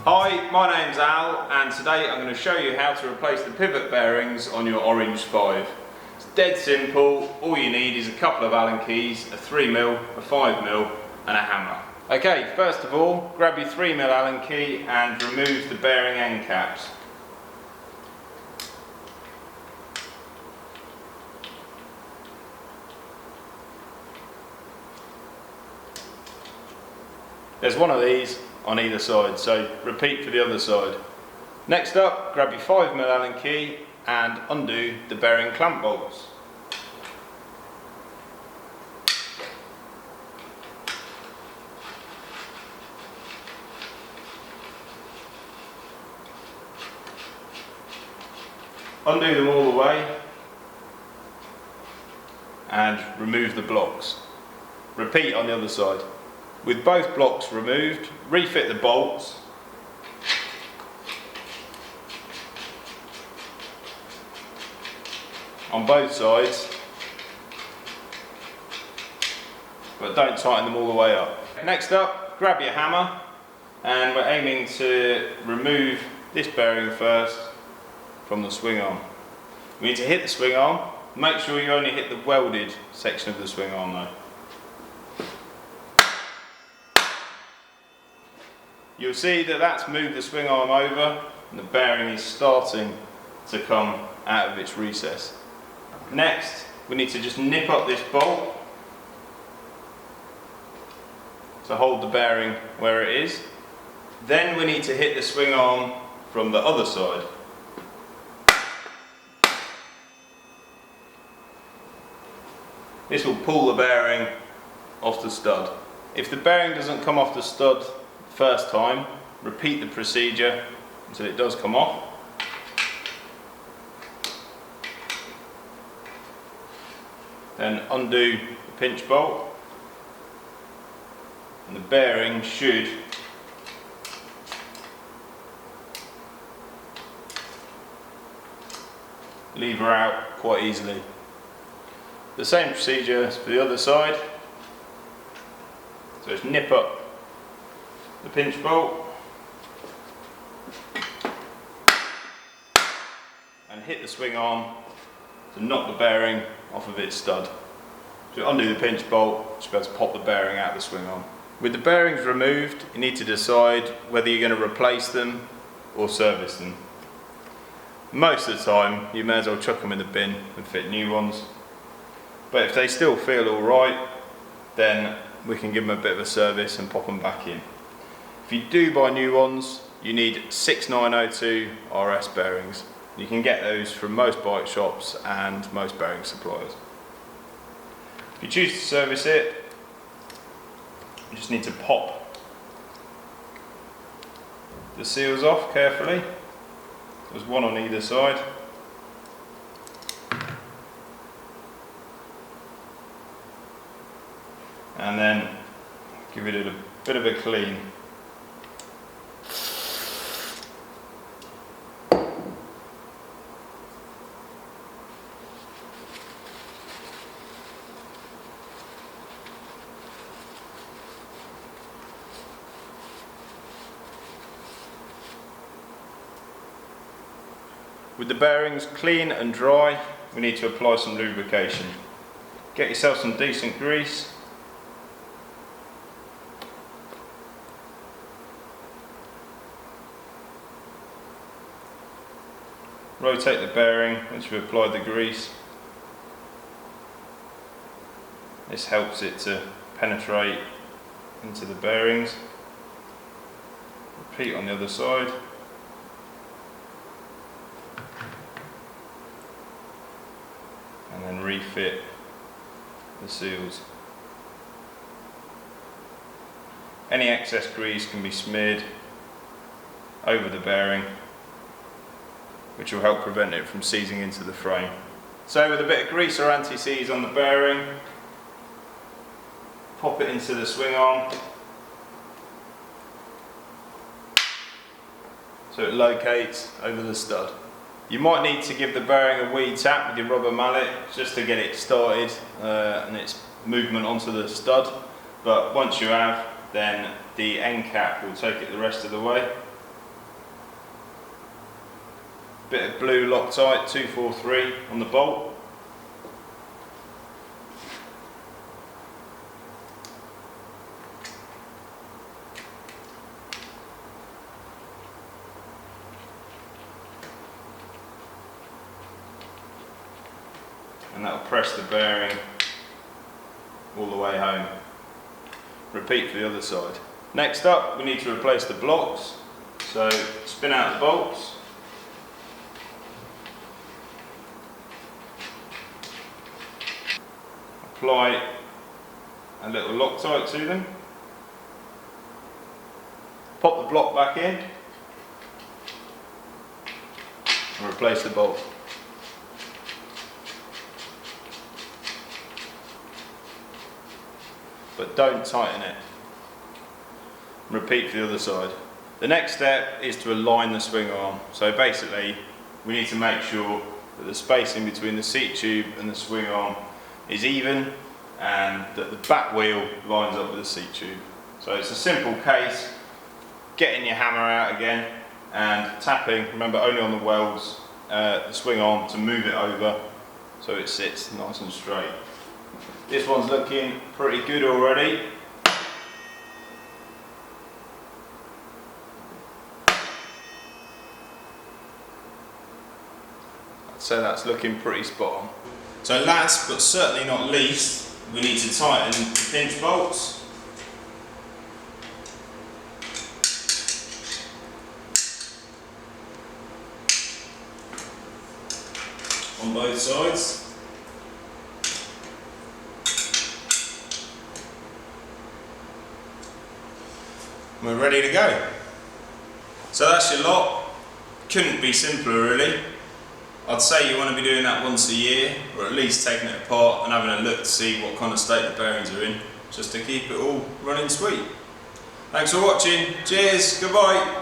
Hi, my name's Al, and today I'm going to show you how to replace the pivot bearings on your Orange 5. It's dead simple. All you need is a couple of Allen keys, a 3mm, a 5mm and a hammer. Okay, first of all, grab your 3mm Allen key and remove the bearing end caps. There's one of these on either side, so repeat for the other side. Next up, grab your 5mm Allen key and undo the bearing clamp bolts. Undo them all the way and remove the blocks. Repeat on the other side. With both blocks removed, refit the bolts on both sides, but don't tighten them all the way up. Next up, grab your hammer, and we're aiming to remove this bearing first from the swing arm. We need to hit the swing arm. Make sure you only hit the welded section of the swing arm though. You'll see that that's moved the swing arm over and the bearing is starting to come out of its recess. Next, we need to just nip up this bolt to hold the bearing where it is. Then we need to hit the swing arm from the other side. This will pull the bearing off the stud. If the bearing doesn't come off the stud first time, repeat the procedure until it does come off. Then undo the pinch bolt and the bearing should lever out quite easily. The same procedure as for the other side. So just nip up the pinch bolt and hit the swing arm to knock the bearing off of its stud. So undo the pinch bolt, you should be able to pop the bearing out of the swing arm. With the bearings removed, you need to decide whether you're going to replace them or service them. Most of the time you may as well chuck them in the bin and fit new ones, but if they still feel alright, then we can give them a bit of a service and pop them back in. If you do buy new ones, you need 6902 RS bearings. You can get those from most bike shops and most bearing suppliers. If you choose to service it, you just need to pop the seals off carefully. There's one on either side. And then give it a bit of a clean. With the bearings clean and dry, we need to apply some lubrication. Get yourself some decent grease. Rotate the bearing once you've applied the grease. This helps it to penetrate into the bearings. Repeat on the other side. And then refit the seals. Any excess grease can be smeared over the bearing, which will help prevent it from seizing into the frame. So with a bit of grease or anti-seize on the bearing, pop it into the swing arm so it locates over the stud. You might need to give the bearing a wee tap with your rubber mallet just to get it started and its movement onto the stud, but once you have, then the end cap will take it the rest of the way. bit of blue Loctite 243 on the bolt. And that will press the bearing all the way home. Repeat for the other side. Next up, we need to replace the blocks. So spin out the bolts. Apply a little Loctite to them. Pop the block back in and replace the bolt. But don't tighten it. Repeat for the other side. The next step is to align the swing arm. So basically, we need to make sure that the spacing between the seat tube and the swing arm is even, and that the back wheel lines up with the seat tube. So it's a simple case, getting your hammer out again and tapping, remember only on the welds, the swing arm to move it over so it sits nice and straight. This one's looking pretty good already. I'd say that's looking pretty spot on. So last but certainly not least, we need to tighten the pinch bolts. On both sides. We're ready to go. So that's your lot. Couldn't be simpler really. I'd say you want to be doing that once a year, or at least taking it apart and having a look to see what kind of state the bearings are in, just to keep it all running sweet. Thanks for watching. Cheers. Goodbye.